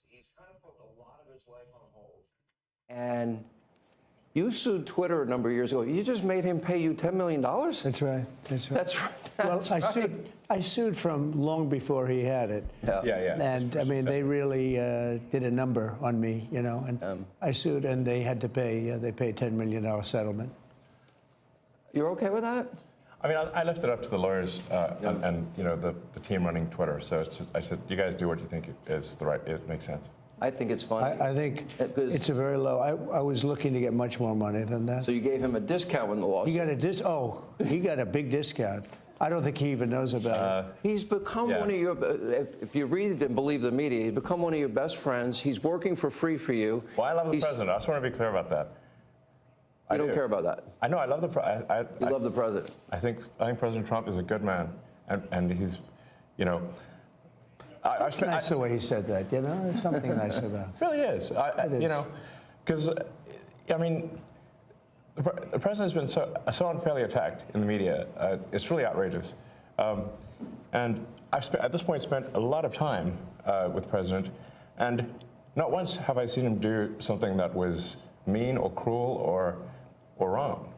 he's kind of put a lot of his life on hold. And you sued Twitter a number of years ago. You just made him pay you $10 million? That's right. That's right. That's right. Well, I sued from long before he had it. Yeah. And I mean, they really did a number on me, you know. And I sued, and they had to pay. They paid $10 million settlement. You're okay with that? I mean, I left it up to the lawyers and you know the team running Twitter. So I said, you guys do what you think is the right. It makes sense. I think it's fine. I think it's a very low. I was looking to get much more money than that. So you gave him a discount when the lawsuit. He got a he got a big discount. I don't think he even knows about it. He's become one of your, if you read and believe the media, he's become one of your best friends. He's working for free for you. Well, I love the president. I just want to be clear about that. I don't care about that. I know. I love the president. You love the president. I think President Trump is a good man, and he's, you know. It's nice the way he said that, you know? There's something nice about it. It really is. You know, because, I mean, the president has been so unfairly attacked in the media. It's really outrageous. And I've at this point spent a lot of time with the president, and not once have I seen him do something that was mean or cruel or wrong.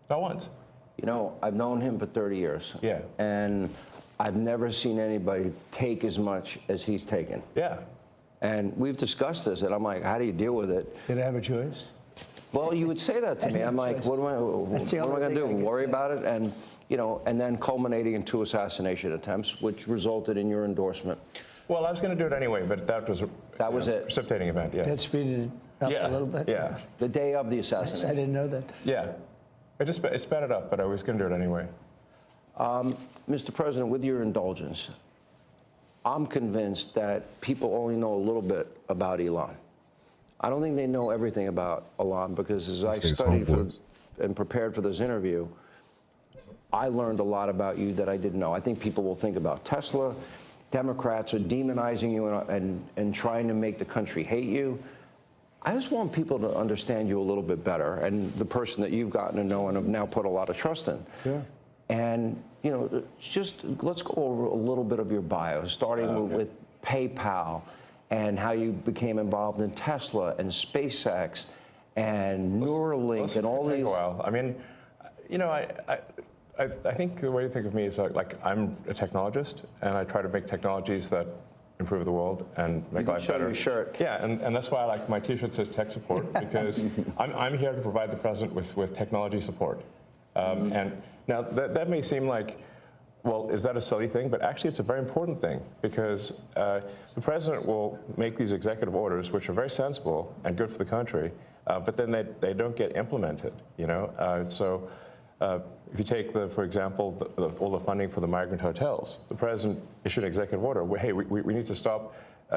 Not once. You know, I've known him for 30 years. Yeah. And I've never seen anybody take as much as he's taken. Yeah. And we've discussed this, and I'm like, how do you deal with it? Did I have a choice? Well, you would say that to me. I'm like, what am I going to do? Worry about it? And, you know, and then culminating in 2 assassination attempts, which resulted in your endorsement. Well, I was going to do it anyway, but that was it. Precipitating event. Yeah. That speeded it up a little bit. Yeah. The day of the assassination. I didn't know that. Yeah. It sped it up, but I was going to do it anyway. Mr. President, with your indulgence, I'm convinced that people only know a little bit about Elon. I don't think they know everything about Elon, because as I studied and prepared for this interview, I learned a lot about you that I didn't know. I think people will think about Tesla. Democrats are demonizing you and trying to make the country hate you. I just want people to understand you a little bit better, and the person that you've gotten to know and have now put a lot of trust in. Yeah. And, you know, just let's go over a little bit of your bio, starting with PayPal and how you became involved in Tesla and SpaceX and Neuralink and all these. A while. I mean, you know, I think the way to think of me is like I'm a technologist, and I try to make technologies that improve the world and make life better. Your shirt. Yeah, and that's why I like my T-shirt says tech support, because I'm here to provide the president with technology support. And now that may seem like, well, is that a silly thing? But actually, it's a very important thing, because the president will make these executive orders, which are very sensible and good for the country, but then they don't get implemented. You know, so. If you take, for example, all the funding for the migrant hotels, the president issued an executive order where, hey, we need to stop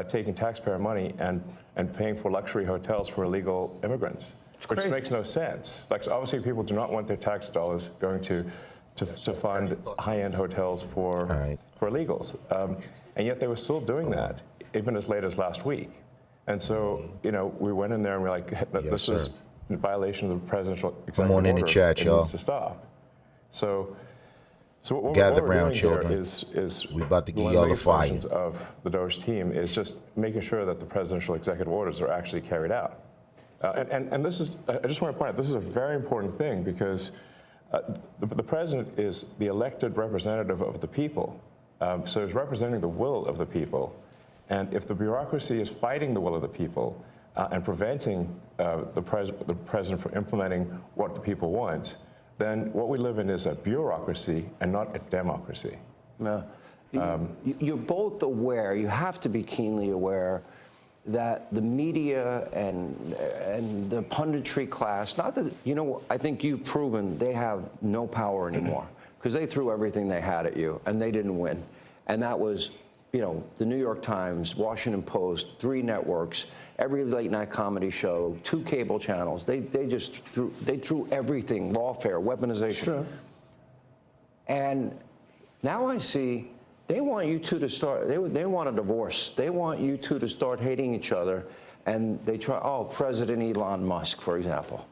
taking taxpayer money and paying for luxury hotels for illegal immigrants, which makes no sense. Like, so obviously, people do not want their tax dollars going to fund high-end hotels for illegals, and yet they were still doing that even as late as last week. And so, you know, we went in there and we're like, this is in violation of the presidential executive order. Come on in the chat, y'all. Needs to stop. So what Gather we're round, doing children. Here is we about to give one y'all of the a fire. functions of the Doge team is just making sure that the presidential executive orders are actually carried out. And this is, I just want to point out, this is a very important thing, because the president is the elected representative of the people. So he's representing the will of the people. And if the bureaucracy is fighting the will of the people and preventing the president from implementing what the people want, then what we live in is a bureaucracy and not a democracy. No. You're both aware, you have to be keenly aware, that the media and the punditry class, not that, you know, I think you've proven they have no power anymore, because they threw everything they had at you and they didn't win. And that was, you know, the New York Times, Washington Post, 3 networks, every late night comedy show, 2 cable channels. They just threw everything, lawfare, weaponization. Sure. And now I see they want you two to start, they want a divorce. They want you two to start hating each other. And they try, President Elon Musk, for example.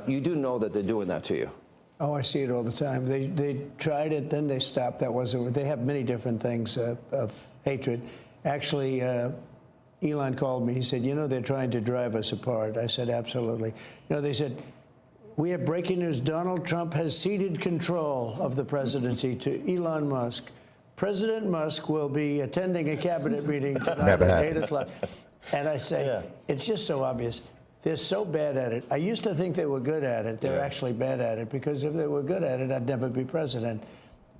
You do know that they're doing that to you. Oh, I see it all the time. They tried it, then they stopped. That wasn't. They have many different things of hatred. Actually, Elon called me. He said, they're trying to drive us apart. I said, absolutely. They said, we have breaking news. Donald Trump has ceded control of the presidency to Elon Musk. President Musk will be attending a cabinet meeting tonight at 8 o'clock. And I say, it's just so obvious. They're so bad at it. I used to think they were good at it. They're actually bad at it, because if they were good at it, I'd never be president.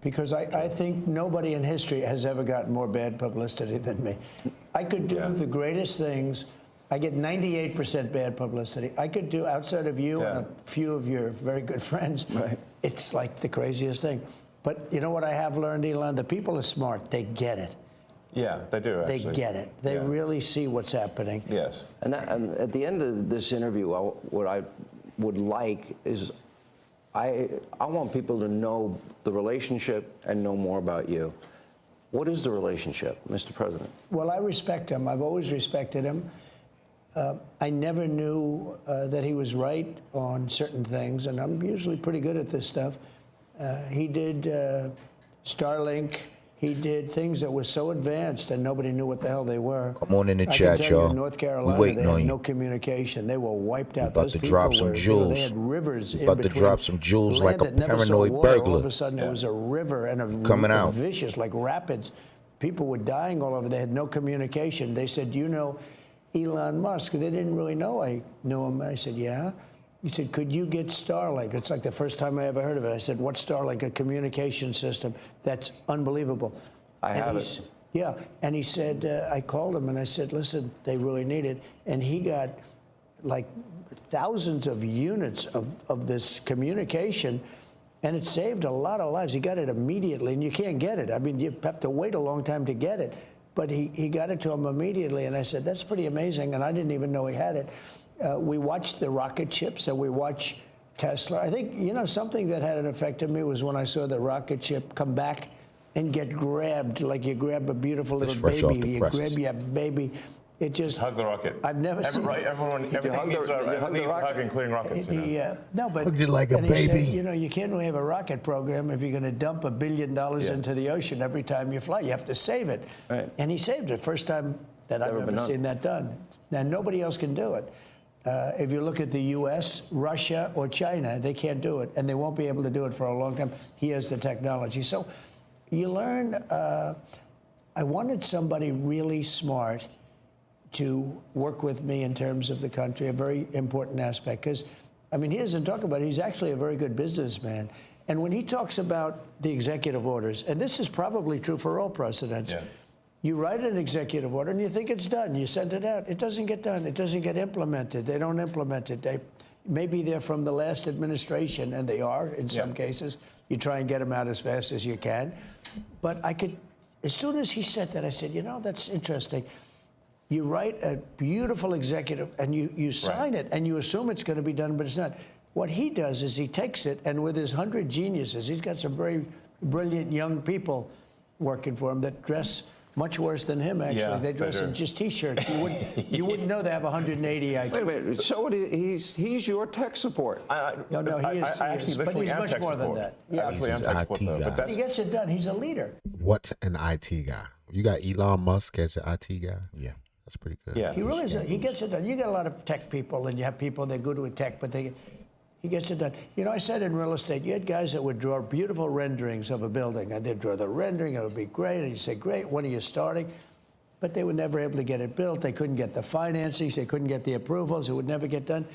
Because I think nobody in history has ever gotten more bad publicity than me. I could do the greatest things. I get 98% bad publicity. I could do, outside of you and a few of your very good friends, it's like the craziest thing. But you know what I have learned, Elon? The people are smart. They get it. Yeah, they do, actually. They get it. They really see what's happening. Yes. And at the end of this interview, what I would like is I want people to know the relationship and know more about you. What is the relationship, Mr. President? Well, I respect him. I've always respected him. I never knew that he was right on certain things, and I'm usually pretty good at this stuff. He did Starlink. He did things that were so advanced and nobody knew what the hell they were. Come on in the chat, y'all. In North Carolina, we waiting they on had you. no communication. They were wiped out. About to drop some jewels. They had rivers in About to between. drop some jewels like a Land that never saw paranoid water. burglar. All of a sudden, it was a river and Coming out. vicious, like rapids. People were dying all over. They had no communication. They said, Elon Musk? They didn't really know I knew him. I said, yeah. He said, could you get Starlink? It's like the first time I ever heard of it. I said, what's Starlink? A communication system. That's unbelievable. I have it. Yeah, and he said, I called him and I said, listen, they really need it. And he got like thousands of units of this communication, and it saved a lot of lives. He got it immediately, and you can't get it. I mean, you have to wait a long time to get it. But he got it to him immediately, and I said, that's pretty amazing, and I didn't even know he had it. We watched the rocket ships, and we watched Tesla. I think, something that had an effect on me was when I saw the rocket ship come back and get grabbed, like you grab a beautiful little baby. You grab your baby. It just hug the rocket. I've never seen. Right, everything needs a hug, including rockets. No, but Hugged it like a and baby. he said, you can't really have a rocket program if you're going to dump $1 billion into the ocean every time you fly. You have to save it. Right. And he saved it. First time that I've ever seen that done. Now, nobody else can do it. If you look at the U.S., Russia, or China, they can't do it, and they won't be able to do it for a long time. He has the technology. So you learn. I wanted somebody really smart to work with me in terms of the country, a very important aspect. Because, I mean, he doesn't talk about it. He's actually a very good businessman. And when he talks about the executive orders, and this is probably true for all presidents, you write an executive order and you think it's done. You send it out. It doesn't get done. It doesn't get implemented. They don't implement it. Maybe they're from the last administration, and they are in some cases. You try and get them out as fast as you can. But as soon as he said that, I said, that's interesting. You write a beautiful executive, and you sign it, and you assume it's going to be done, but it's not. What he does is he takes it, and with his 100 geniuses, he's got some very brilliant young people working for him that dress much worse than him, actually. Yeah, they dress in just T-shirts. You wouldn't know they have 180 IQ. Wait a minute. So he's your tech support. No, he is. I actually but he's am much tech more than support. that. I Yeah. actually am tech support, though. But that's, He gets it done. He's a leader. What's an IT guy? You got Elon Musk as your IT guy? Yeah. That's pretty good. yeah. He really is. He gets it done. You get a lot of tech people, and you have people that are good with tech, but he gets it done. I said in real estate, you had guys that would draw beautiful renderings of a building, and they'd draw the rendering. It would be great, and you say, great, when are you starting? But they were never able to get it built. They couldn't get the financing. They couldn't get the approvals. It would never get done.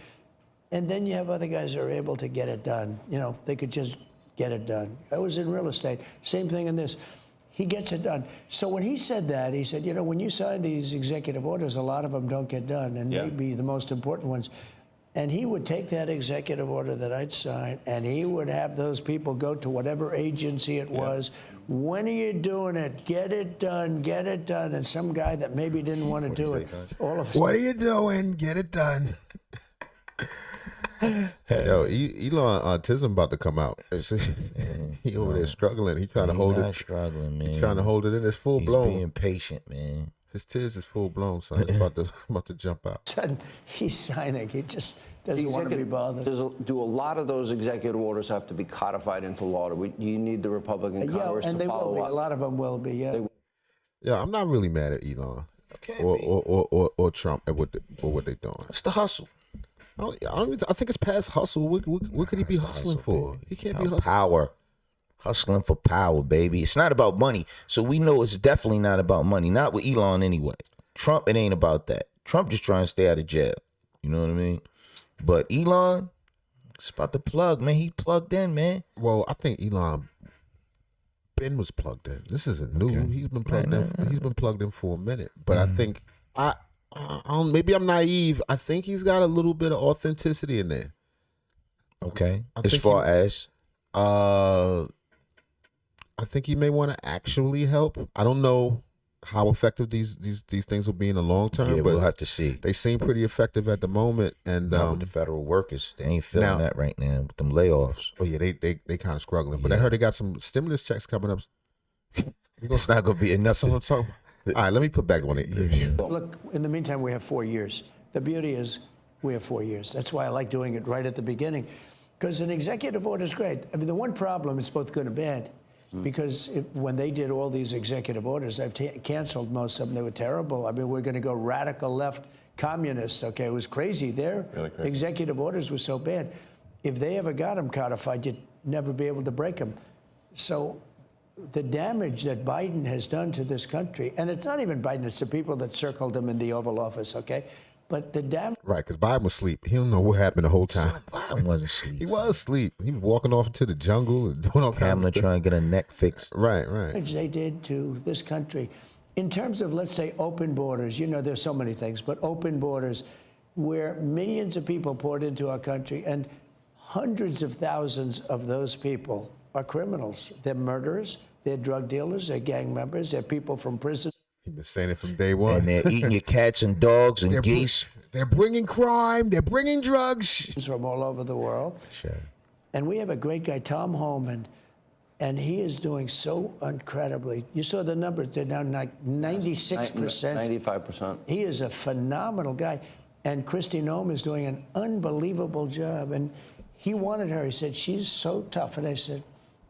And then you have other guys that are able to get it done. They could just get it done. I was in real estate. Same thing in this. He gets it done. So when he said that, he said, when you sign these executive orders, a lot of them don't get done, and maybe the most important ones. And he would take that executive order that I'd sign, and he would have those people go to whatever agency it was. When are you doing it? Get it done. Get it done. And some guy that maybe didn't want to do it, all of a sudden. What are you doing? Get it done. Yo, Elon autism about to come out. He over there struggling. He trying to hold it. Struggling, man. He trying to hold it in. It's full He's blown. being patient, man. His tears is full blown, son. It's about to jump out. Sudden, he's signing. He just doesn't want to be bothered. Do a lot of those executive orders have to be codified into law? You need the Republican Congress and to they follow will be. up? A lot of them will be, Yeah, I'm not really mad at Elon. or Trump at what they're doing. It's the hustle. I think it's past hustle. What could he be hustling for? He can't be hustling. Power. Hustling for power, baby. It's not about money. So we know it's definitely not about money. Not with Elon anyway. Trump, it ain't about that. Trump just trying to stay out of jail. You know what I mean? But Elon, it's about the plug, man. He plugged in, man. Well, I think Ben was plugged in. This isn't new. Okay. He's been plugged in. He's been plugged in for a minute. But I think maybe I'm naive. I think he's got a little bit of authenticity in there. Okay. As far as I think he may want to actually help. I don't know how effective these things will be in the long term. Yeah, but we'll have to see. They seem pretty effective at the moment. And with the federal workers, they ain't feeling that right now with them layoffs. Oh yeah, they kind of struggling. But I heard they got some stimulus checks coming up. It's not gonna be enough. All right, let me put back one. Look, in the meantime, we have 4 years. The beauty is we have 4 years. That's why I like doing it right at the beginning, because an executive order is great. I mean, the one problem, it's both good and bad. Because when they did all these executive orders, I've canceled most of them. They were terrible. I mean, we're going to go radical left communist. Okay, it was crazy. Their executive orders were so bad. If they ever got them codified, you'd never be able to break them. So the damage that Biden has done to this country, and it's not even Biden, it's the people that circled him in the Oval Office, okay? But the damage... Right, because Biden was asleep. He don't know what happened the whole time. Biden wasn't asleep. He was asleep. He was walking off into the jungle and doing all kinds of stuff. Trying to get a neck fixed. Right. They did to this country. In terms of, let's say, open borders, you know, there's so many things, but open borders where millions of people poured into our country, and hundreds of thousands of those people are criminals. They're murderers, they're drug dealers, they're gang members, they're people from prison. He's been saying it from day one. And they're eating your cats and dogs and geese. They're bringing crime. They're bringing drugs. From all over the world. Sure. And we have a great guy, Tom Homan, and he is doing so incredibly. You saw the numbers. They're now like 96%. 95%. He is a phenomenal guy. And Kristi Noem is doing an unbelievable job. And he wanted her. He said, she's so tough. And I said,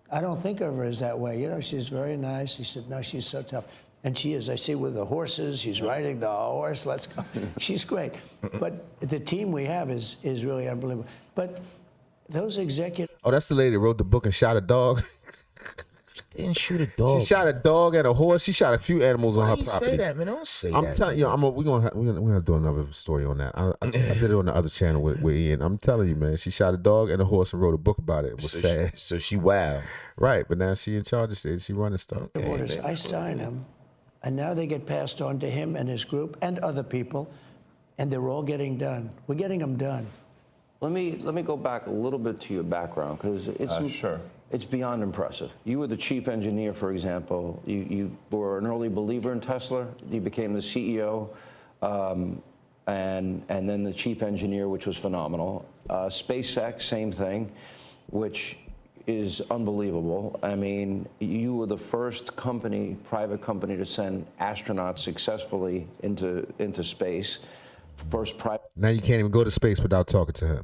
I don't think of her as that way. You know, she's very nice. He said, no, she's so tough. And she is. I see with the horses. She's riding the horse. Let's go. She's great. But the team we have is really unbelievable. But those executives. Oh, that's the lady that wrote the book and shot a dog. She didn't shoot a dog. She shot a dog and a horse. She shot a few animals on her property. Why you say that, man? Don't say that. I'm telling you, we're gonna do another story on that. I did it on the other channel with Ian. I'm telling you, man. She shot a dog and a horse and wrote a book about it. It was sad. So she wow. Right, but now she in charge of shit. She running stuff. I sign them. And now they get passed on to him and his group and other people, and they're all getting done. We're getting them done. Let me go back a little bit to your background, because it's beyond impressive. You were the chief engineer, for example. You were an early believer in Tesla. You became the CEO, and then the chief engineer, which was phenomenal. SpaceX, same thing, which is unbelievable. I mean, you were the first private company to send astronauts successfully into space. First private. Now you can't even go to space without talking to him.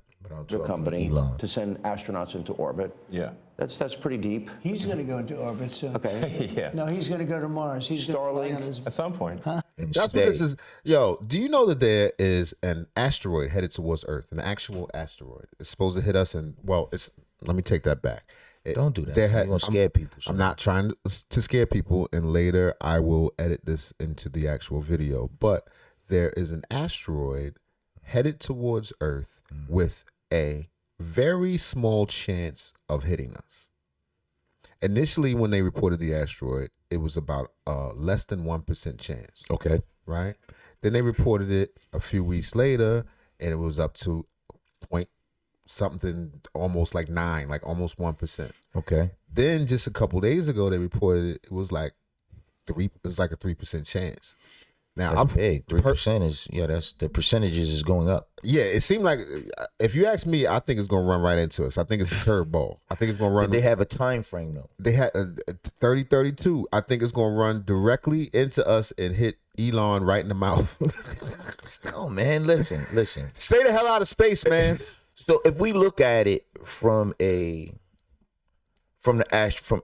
Company to send astronauts into orbit. Yeah. That's pretty deep. He's going to go into orbit soon. Okay. Yeah. No, he's going to go to Mars. He's Starlink at some point. That's what this is. Yo, do you know that there is an asteroid headed towards Earth? An actual asteroid. It's supposed to hit us, and let me take that back. Don't do that. You're going to scare people. I'm not trying to scare people, and later I will edit this into the actual video. But there is an asteroid headed towards Earth with a very small chance of hitting us. Initially, when they reported the asteroid, it was about less than 1% chance. Okay. Right? Then they reported it a few weeks later, and it was up to point something, almost like 9, like almost 1%. Okay. Then just a couple days ago, they reported it was like 3. It was like a 3% chance. Now that's big. 3% is that's the percentages is going up. Yeah, it seemed like, if you ask me, I think it's going to run right into us. I think it's a curveball. I think it's going to run. Did they have a time frame though? They had 3032. I think it's going to run directly into us and hit Elon right in the mouth. No, man, listen. Stay the hell out of space, man. So if we look at it from the asteroid,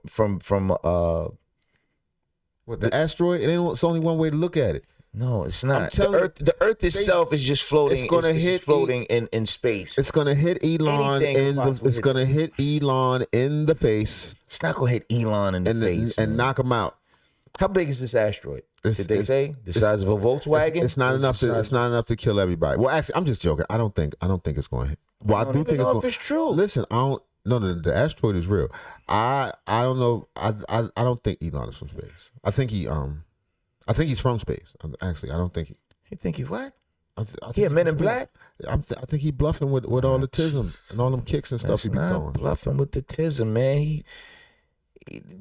it's only one way to look at it. No, it's not. telling The Earth itself is just floating. It's gonna hit floating in space. It's gonna hit Elon It's gonna hit Elon in the face. It's not gonna hit Elon in the face and knock him out. How big is this asteroid? Did they say the it's- size of a Volkswagen? It's not enough to. It's not enough to kill everybody. Well, actually, I'm just joking. I don't think it's going to hit. Well, I do think it's know going. if it's true. Listen, I don't. No, the asteroid is real. I don't know. I don't think Elon is from space. I think he's from space. Actually, I don't think he. You think he what? I He a Men in he's Black? I think he bluffing with all the tism and all them kicks and stuff That's he be not throwing. bluffing with the tism, man.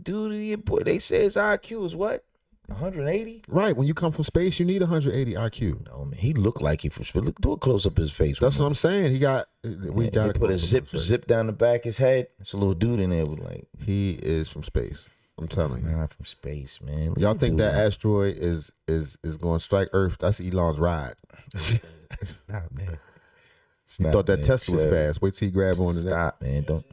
Dude, they say his IQ is what? 180? Right. When you come from space, you need 180 IQ. No, man. He looked like he from space. Look, do a close up of his face. That's what I'm saying. We got to put a zip down the back of his head. It's a little dude in there with like. He is from space. I'm telling you. Not from space, man. Look Y'all at think dude, that man. asteroid is going to strike Earth? That's Elon's ride. It's not, man. It's He not, thought that man. Tesla was Chill. fast. Wait till he grab on to that. Stop, man. Don't.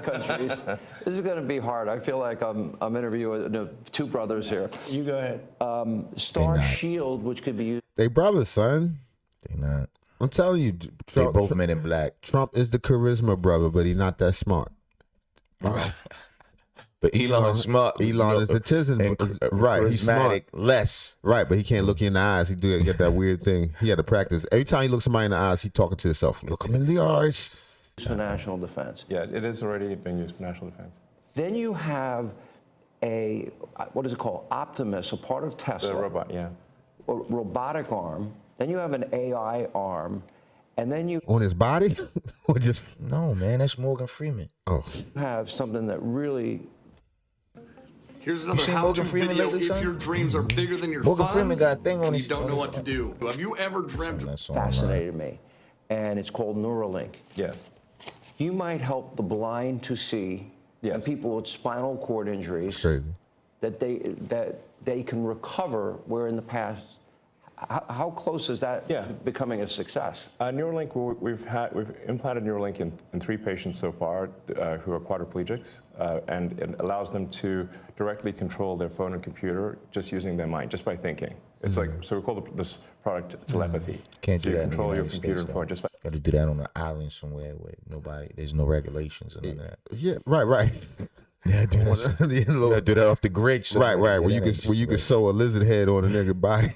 Countries. This is going to be hard. I feel like I'm interviewing two brothers here. You go ahead. Star not. Shield, which could be used. They brothers, son. They not. I'm telling you, They Trump, both Men in Black. Trump is the charisma brother, but he's not that smart. But Elon's smart. Elon is the tizen, right? He's smart, Less. right? But he can't look you in the eyes. He get that weird thing. He had to practice. Every time he looks somebody in the eyes, he talking to himself. Look him in the eyes. for national defense. Yeah, it is already being used for national defense. Then you have a, what is it called? Optimus, a part of Tesla. The robot, yeah. A robotic arm. Then you have an AI arm. And then you On his body, or just No, man, that's Morgan Freeman. have something that really. Here's another seen how-to Morgan Freeman video lately, if son? your dreams are bigger than your Morgan funds Freeman got a thing on and his- you don't on know his- what to do. Have you ever dreamt That's online. Fascinated me. And it's called Neuralink. Yes. You might help the blind to see and Yes. people with spinal cord injuries crazy. that they can recover where in the past. How close is that Yeah. to becoming a success? Neuralink, we've implanted Neuralink in 3 patients so far who are quadriplegics, and it allows them to directly control their phone and computer just using their mind, just by thinking. It's like, so we call this product telepathy. Can't so do you that in the control your United computer States, and phone though. just by. Got to do that on an island somewhere where there's no regulations and none of that. Yeah, right. Yeah, do You know, gotta do that off the grid. so- right. Where you Yeah, can sew a lizard head on a nigga body.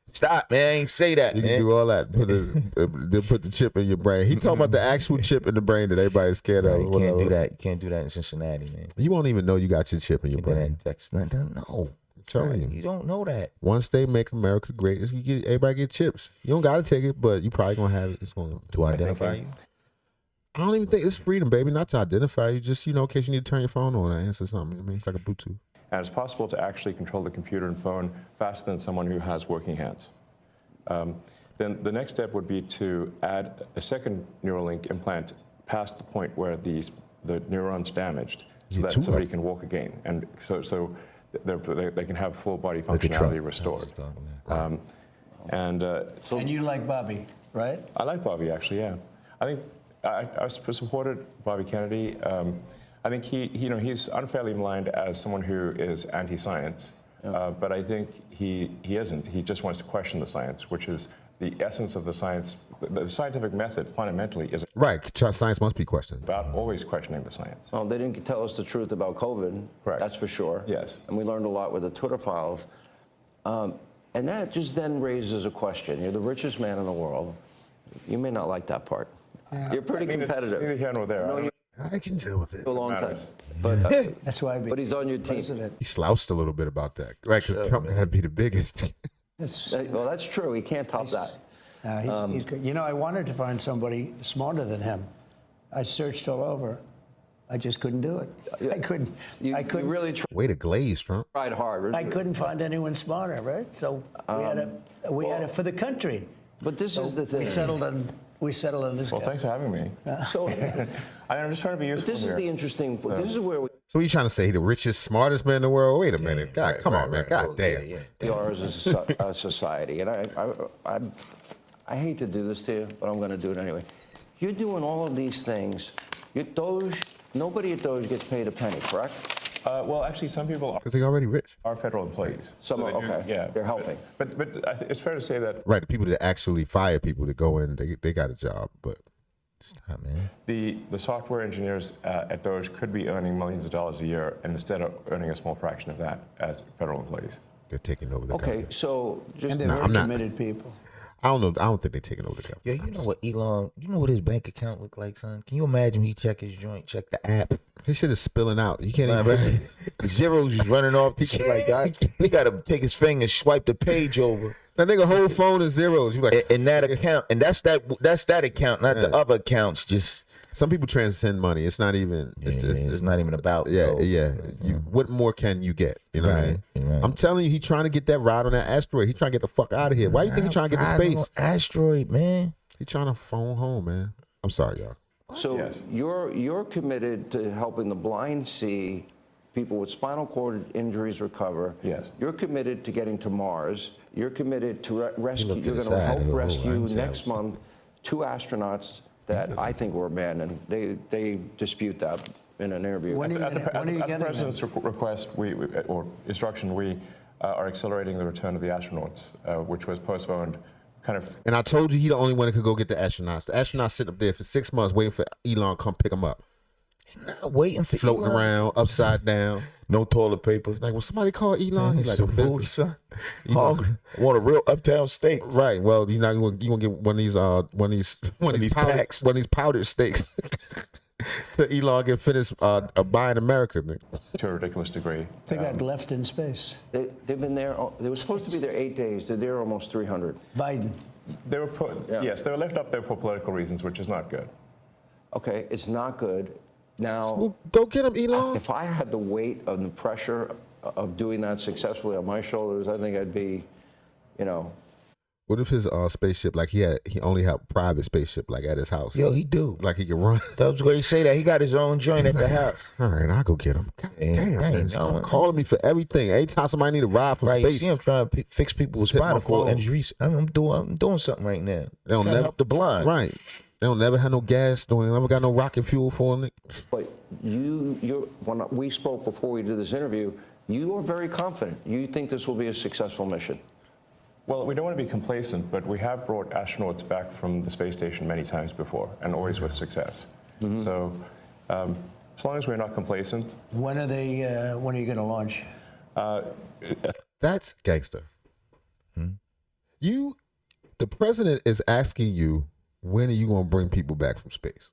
Stop, man. I ain't say that, You man. can do all that. Then put the chip in your brain. He talking about the actual chip in the brain that everybody's scared Nah, of. you can't do that. You can't do that in Cincinnati, man. You won't even know you got your chip in your You do that brain. in Texas. No. telling you. You don't know that. Once they make America great, everybody get chips. You don't got to take it, but you probably gonna have it. It's gonna To identify you? I don't even think it's freedom, baby. Not to identify you, just in case you need to turn your phone on and answer something. I mean, it's like a Bluetooth. And it's possible to actually control the computer and phone faster than someone who has working hands. Then the next step would be to add a second Neuralink implant past the point where the neurons are damaged, so that somebody can walk again, and so they can have full body functionality restored. And you like Bobby, right? I like Bobby, actually. Yeah, I think I supported Bobby Kennedy. I think he's unfairly maligned as someone who is anti-science, but I think he isn't. He just wants to question the science, which is the essence of the science. The scientific method fundamentally is Right. Science must be questioned. about always questioning the science. Well, they didn't tell us the truth about COVID. Correct. That's for sure. Yes. And we learned a lot with the Twitter files. And that just then raises a question. You're the richest man in the world. You may not like that part. You're pretty It's competitive. neither here nor there. No, you I can deal with it. a long time. matters. But, That's why I but he's on your team. president. He slouched a little bit about that, right? Because Trump got to be the biggest. Well, that's true. He can't top that. He's good. You know, I wanted to find somebody smarter than him. I searched all over. I just couldn't do it. I couldn't. You really Way to glaze, Trump. tried hard. I couldn't find anyone smarter, right? So we had it for the country. But this is the thing. We settled on this Well, guy. thanks for having me. So I'm just trying to be useful this is here. the interesting. This is where we So you trying to say he the richest, smartest man in the world? Wait a minute. God, come on, man. God damn. are as a society. And I hate to do this to you, but I'm going to do it anyway. You're doing all of these things. Those Nobody at Doge gets paid a penny, correct? Well, actually, some people Because they're already rich. are federal employees. Some So are, they do- okay. Yeah, They're helping. But I think it's fair to say that Right, the people that actually fire people that go in, they got a job, but Stop, man. the software engineers at Doge could be earning millions of dollars a year, and instead of earning a small fraction of that as federal employees. they're taking over the Okay, government. so just And they're No, very I'm not. committed people. I don't know. I don't think they're taking over the government. Yeah, you know what Elon, you know what his bank account look like, son? Can you imagine he check his joint, check the app? His shit is spilling out. You can't Right, even. right. The zeros is running off. He like that. He got to take his finger and swipe the page over. That nigga whole phone is zeros. You like In that account, and that's that account, not the other accounts. Just some people transcend money. It's not even. it's not even about. Yeah, those. yeah. What more can you get? You know what I mean? Right. I'm telling you, he trying to get that ride on that asteroid. He trying to get the fuck out of here. Why you think he trying to get to Riding space? on asteroid, man. He trying to phone home, man. I'm sorry, y'all. So Yes. you're committed to helping the blind see, people with spinal cord injuries recover. Yes. You're committed to getting to Mars. You're committed to rescue. looked to You're the going to side, help he goes, "Oh, I rescue didn't see next that." month 2 astronauts that I think were abandoned. They dispute that in an interview. When are you At the getting them? president's request, or instruction, we are accelerating the return of the astronauts, which was postponed. Kind of. And I told you he the only one that could go get the astronauts. The astronauts sitting up there for 6 months waiting for Elon to come pick them up. Not waiting for Floating Elon. around, upside down. No toilet paper. Like, will somebody call Elon? He's He's like, like "I'm food, busy." son. You know- Hungry. I want a real uptown steak. Right. Well, you know, you gonna get one of these packs. powdered steaks. To Elon get finished buying America. Nigga. To a ridiculous degree. They got left in space. They've been there. They were supposed to be there 8 days. They're there almost 300. Biden. They were Yeah. Yes, they were left up there for political reasons, which is not good. Okay, it's not good. Now, Well, go get him, Elon. if I had the weight of the pressure of doing that successfully on my shoulders, I think I'd be, What if his spaceship, like he only had private spaceship, like at his house? Yo, he do. Like he could run. That was great to say that. He got his own joint at the house. All right, I'll go get him. God Yeah, damn, I man. ain't Stop knowing. calling me for everything. Every time somebody need a ride from Right, you space, see him trying to fix people with Hit my spinal cord phone. injuries. I'm doing something right now. They don't Trying to never help the blind. Right. They don't never have no gas. Don't never got no rocket fuel for them. but when we spoke before we did this interview, you are very confident. You think this will be a successful mission. Well, we don't want to be complacent, but we have brought astronauts back from the space station many times before, and always with success. So, as long as we're not complacent, When are you going to launch? That's gangster. The president is asking you, when are you going to bring people back from space?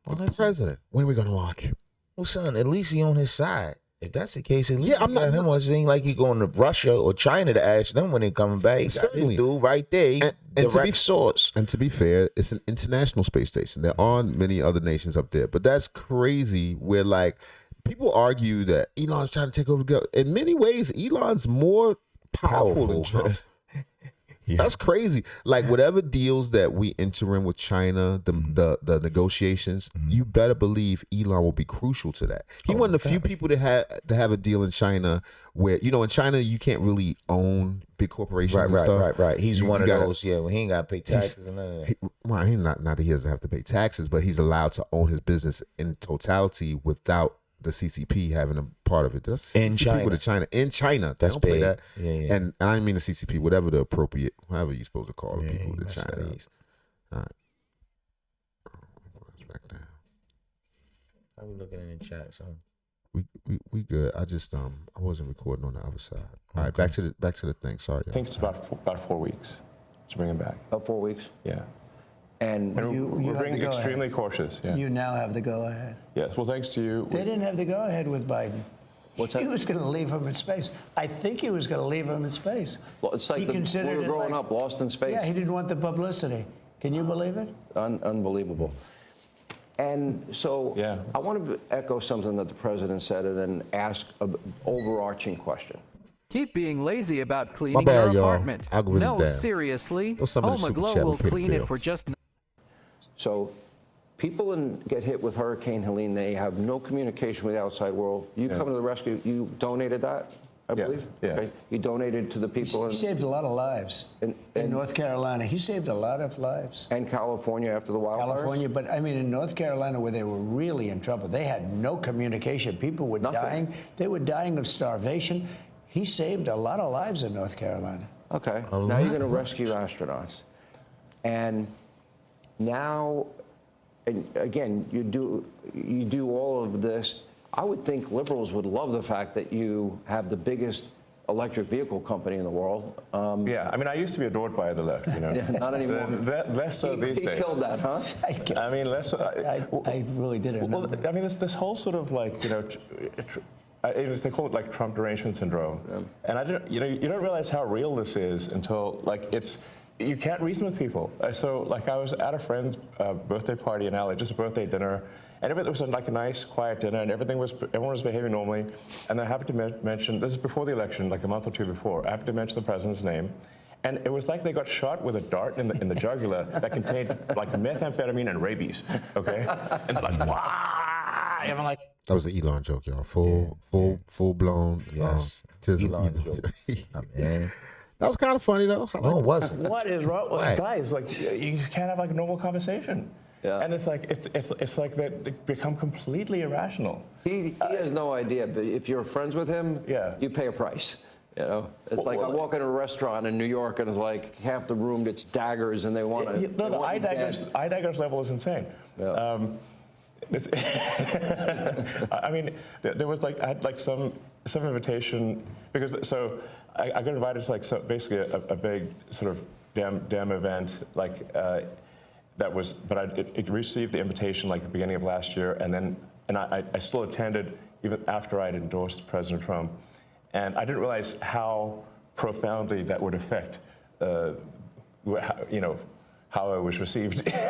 Well, The that's president. When are we going to launch? Well, son, at least he on his side. If that's the case, at least Yeah, he I'm not- got him on. It ain't like he going to Russia or China to ask them when they coming back. He got Certainly. this dude right there, And to direct be- source. And to be fair, it's an international space station. There aren't many other nations up there. But that's crazy where, like, people argue that Elon's trying to take over the government. In many ways, Elon's more powerful than Trump. Yeah. That's crazy. Like, whatever deals that we enter in with China, the negotiations, you better believe Elon will be crucial to that. He one of the few people that have a deal in China where, in China you can't really own big corporations and stuff. Right. He's You one of gotta- those. Yeah, well, he ain't got to pay taxes and none of that. Well, he's not that he doesn't have to pay taxes, but he's allowed to own his business in totality without the CCP having a part of it. That's In CCP China. with China. In China. They That's don't play big. that. Yeah. And I don't mean the CCP, whatever the appropriate, however you're supposed to call the Yeah, people, you the messed that up. Chinese. All right. Let's back down. How we looking in the chat, son? We good. I just I wasn't recording on the other side. All right, back to the thing. Sorry. I think it's about 4 weeks to bring him back. About 4 weeks. Yeah. And And You we're have being the go-ahead. extremely cautious. Yeah. You now have the go-ahead. Yes. Well, thanks to you. They didn't have the go-ahead with Biden. What's He that? was going to leave him in space. I think he was going to leave him in space. Well, it's He like we considered were it growing like- up, lost in space. Yeah, he didn't want the publicity. Can you believe it? Unbelievable. And so Yeah. I want to echo something that the president said and then ask an overarching question. Keep being lazy about cleaning bad, your y'all. apartment. Algorithm No, down. seriously. Throw some of the Home super Aglow chat will and pay the clean it bills. for just So people get hit with Hurricane Helene, they have no communication with the outside world. You come to the rescue, you donated that? I believe. yes. Okay. He donated to the people He saved a lot of lives in North Carolina. He saved a lot of lives. and California after the wildfires. California, but I mean in North Carolina where they were really in trouble, they had no communication. People were dying. They were dying of starvation. He saved a lot of lives in North Carolina. Okay. Now you're going to rescue astronauts, and now, and again, you do all of this. I would think liberals would love the fact that you have the biggest electric vehicle company in the world. Yeah, I mean, I used to be adored by the left, you know. Yeah, not anymore. Less so these days. He killed that, huh? I mean, less. I really didn't know. Well, I mean, this whole sort of like, you know, they call it like Trump derangement syndrome, and I don't, you know, you don't realize how real this is until like you can't reason with people. So like I was at a friend's birthday party in LA, just a birthday dinner, and it was like a nice, quiet dinner, and everyone was behaving normally. And I happened to mention, this is before the election, like a month or two before, I happened to mention the president's name. And it was like they got shot with a dart in the jugular that contained like methamphetamine and rabies, okay? And they're like, wow! And I'm like, That was the Elon joke, y'all. Full blown. Yes. Elon joke. Man. That was kind of funny though. No, it wasn't. what is wrong with Right. guys? Like, you just can't have like a normal conversation. Yeah. And it's like it's like they become completely irrational. He has no idea, but if you're friends with him, Yeah. you pay a price. You know, it's like I walk in a restaurant in New York and it's like half the room it's daggers and they want to. No, the eye daggers level is insane. Yeah. I mean, there was like I had like some invitation because so I got invited to like basically a big sort of damn event like that was, but I received the invitation like the beginning of last year, and I still attended even after I'd endorsed President Trump, and I didn't realize how profoundly that would affect how I was received. I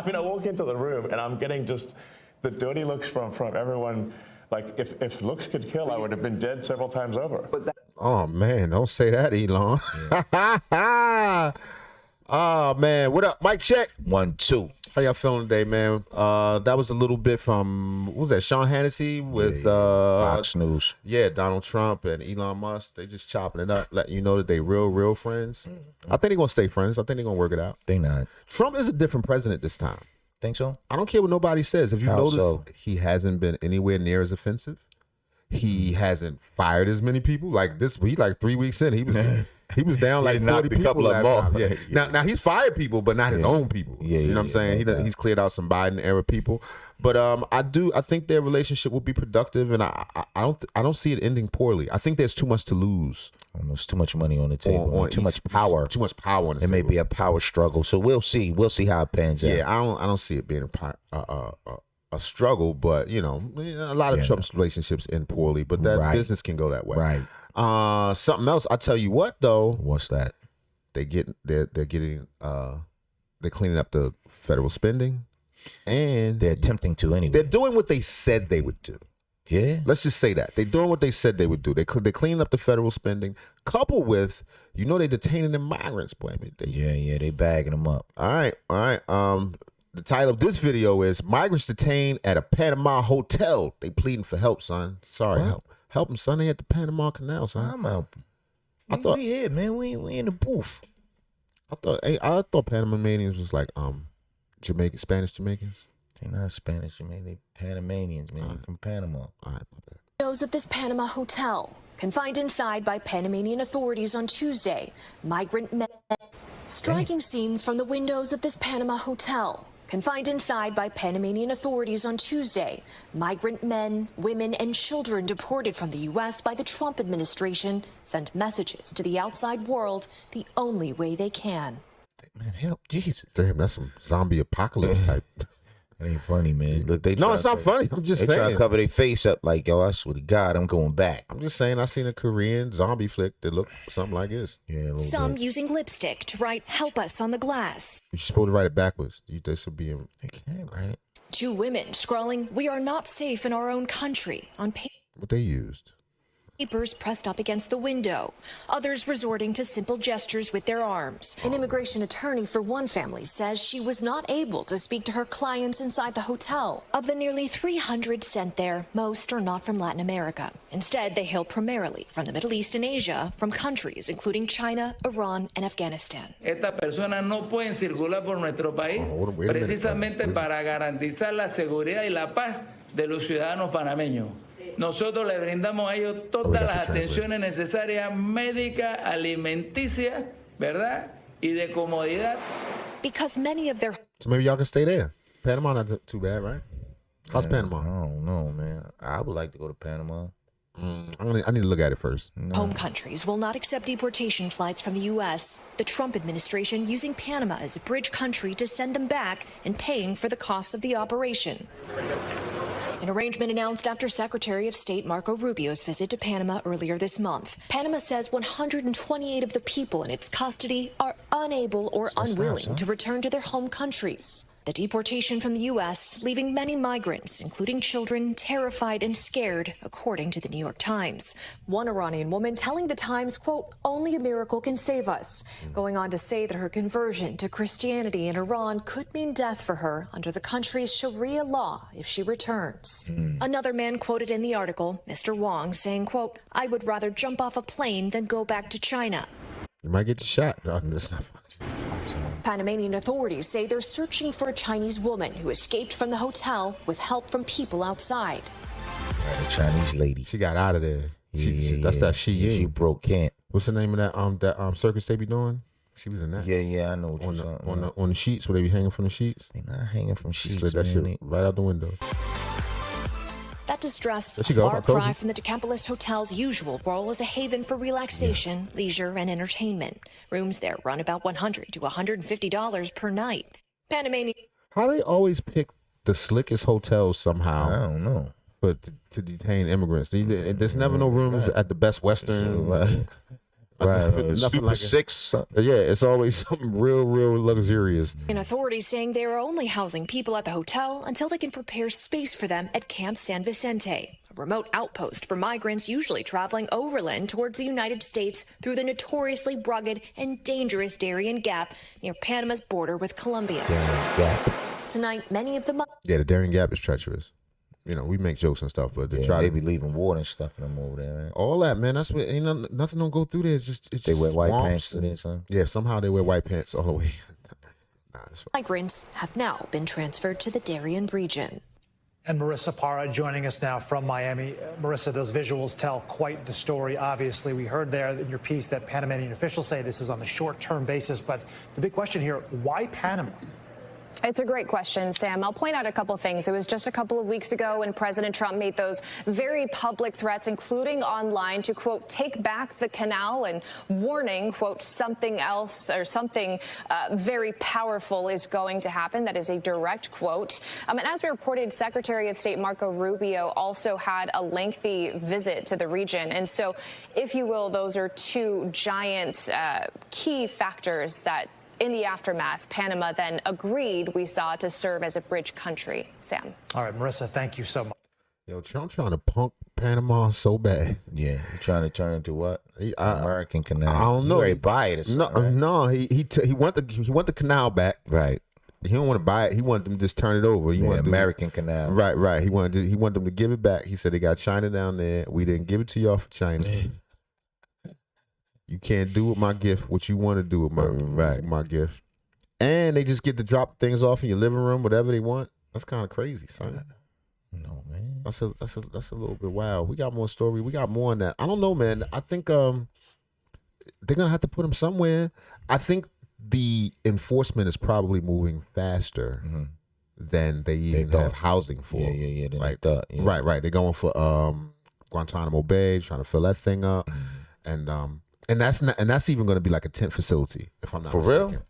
mean, I walk into the room and I'm getting just the dirty looks from everyone. Like, if looks could kill, I would have been dead several times over. Oh man, don't say that, Elon. Oh man, what up? Mic check. 1, 2. How y'all feeling today, man? That was a little bit from, what was that, Sean Hannity with Fox News. Yeah, Donald Trump and Elon Musk. They just chopping it up, letting you know that they real friends. I think they're gonna stay friends. I think they're gonna work it out. They not. Trump is a different president this time. Think so? I don't care what nobody says. If you How notice, so? he hasn't been anywhere near as offensive. He hasn't fired as many people. Like this, he like 3 weeks in, he was down like 40 people. Couple of last more. time. Yeah. Now he's fired people, but not his own people. Yeah, you know what I'm saying? He's cleared out some Biden era people. But I think their relationship will be productive, and I don't see it ending poorly. I think there's too much to lose. There's too much money on the table. Too much power. Too much power on the It may be a power struggle. So we'll see. We'll see how it pans out. Yeah, I don't see it being a struggle, but you know, a lot of Trump's relationships end poorly, but that business can go that way. Right. Something else. I tell you what, though. What's that? They're cleaning up the federal spending, and They're attempting to anyway. they're doing what they said they would do. Yeah. Let's just say that they're doing what they said they would do. They're cleaning up the federal spending, coupled with, you know, they're detaining the migrants, boy. I mean, They bagging them up. All right. The title of this video is "Migrants Detained at a Panama Hotel. They Pleading for Help, Son." Sorry, help them, son. They at the Panama Canal, son. I'm helping. I thought we here, man. We in the booth. I thought Panamanians was like Spanish Jamaicans. They're not Spanish, man. They Panamanians, man. From Panama. All right, my bad. Windows of this Panama hotel, confined inside by Panamanian authorities on Tuesday, migrant men. Striking scenes from the windows of this Panama hotel, confined inside by Panamanian authorities on Tuesday, migrant men, women, and children deported from the U.S. by the Trump administration sent messages to the outside world the only way they can. Man, help, Jesus. Damn, that's some zombie apocalypse type. It ain't funny, man. Look, No, it's not funny. I'm just They try to saying. cover their face up like, yo, I swear to God, I'm going back. I'm just saying. I seen a Korean zombie flick that looked something like this. Yeah, a little Some bit. using lipstick to write "Help us" on the glass. You're supposed to write it backwards. They should be in. They can't, right? Two women scrawling "We are not safe in our own country" on paper. What they used. papers pressed up against the window, others resorting to simple gestures with their arms. An immigration attorney for one family says she was not able to speak to her clients inside the hotel. Of the nearly 300 sent there, most are not from Latin America. Instead, they hail primarily from the Middle East and Asia, from countries including China, Iran, and Afghanistan. Estas personas no pueden circular por nuestro país precisamente para garantizar la seguridad y la paz de los ciudadanos panameños. Nosotros le brindamos a ellos todas las atenciones necesarias médicas, alimenticias, ¿verdad? Y de comodidad. Because many of their So maybe y'all can stay there. Panama not too bad, right? How's Panama? I don't know, man. I would like to go to Panama. I need to look at it first. home countries will not accept deportation flights from the U.S. The Trump administration using Panama as a bridge country to send them back and paying for the costs of the operation. An arrangement announced after Secretary of State Marco Rubio's visit to Panama earlier this month. Panama says 128 of the people in its custody are unable or unwilling to return to their home countries. The deportation from the U.S. leaving many migrants, including children, terrified and scared, according to the New York Times. One Iranian woman telling the Times, quote, "Only a miracle can save us," going on to say that her conversion to Christianity in Iran could mean death for her under the country's Sharia law if she returns. Another man quoted in the article, Mr. Wong, saying, quote, "I would rather jump off a plane than go back to China." You might get shot. No, that's not fun. Panamanian authorities say they're searching for a Chinese woman who escaped from the hotel with help from people outside. Right, a Chinese lady. She got out of there. That's that She She broke camp. What's the name of that circus they be doing? She was in that. Yeah, I know what you're talking On the sheets where they be hanging from the sheets. They not hanging from She sheets, slid that man. shit right out the window. That distress, There she a go. far I told cry you. from the Decapolis Hotel's usual role as a haven for relaxation, leisure, and entertainment. Rooms there run about $100 to $150 per night. Panamanian How they always pick the slickest hotels somehow I don't know. to detain immigrants? There's never no rooms at the Best Western. Right. Nothing Super like it. Six. Yeah, it's always something real luxurious. authorities saying they are only housing people at the hotel until they can prepare space for them at Camp San Vicente, a remote outpost for migrants usually traveling overland towards the United States through the notoriously rugged and dangerous Darien Gap near Panama's border with Colombia. Tonight, many of the Yeah, the Darien Gap is treacherous. You know, we make jokes and stuff, but They be leaving water and stuff in them over there, right? all that, man. That's what nothing don't go through there. It's just They wear white swamps pants today, son. Yeah, somehow they wear white pants all the way. Nah, it's fine. migrants have now been transferred to the Darien region. And Marissa Parra joining us now from Miami. Marissa, those visuals tell quite the story. Obviously, we heard there in your piece that Panamanian officials say this is on a short-term basis. But the big question here, why Panama? It's a great question, Sam. I'll point out a couple things. It was just a couple of weeks ago when President Trump made those very public threats, including online, to, quote, take back the canal and warning, quote, something else or something very powerful is going to happen. That is a direct quote. And as we reported, Secretary of State Marco Rubio also had a lengthy visit to the region. And so, if you will, those are two giant key factors that in the aftermath, Panama then agreed, we saw, to serve as a bridge country. Sam. All right, Marissa, thank you so much. Yo, Trump trying to punk Panama so bad. Yeah, you trying to turn into what? American Canal. I don't know. You ready to buy it or something, right? No, he want the canal back. Right. He don't want to buy it. He wanted them to just turn it over. He wanted American Canal. Right. He wanted them to give it back. He said they got China down there. We didn't give it to y'all for China. You can't do with my gift what you want to do with my gift. And they just get to drop things off in your living room, whatever they want. That's kind of crazy, son. No, man. That's a little bit wild. We got more story. We got more on that. I don't know, man. I think they're gonna have to put them somewhere. I think the enforcement is probably moving faster than they even have housing for. Yeah. Like that. Yeah. Right. They're going for Guantanamo Bay, trying to fill that thing up, and that's even going to be like a tent facility, if I'm not For mistaken. real?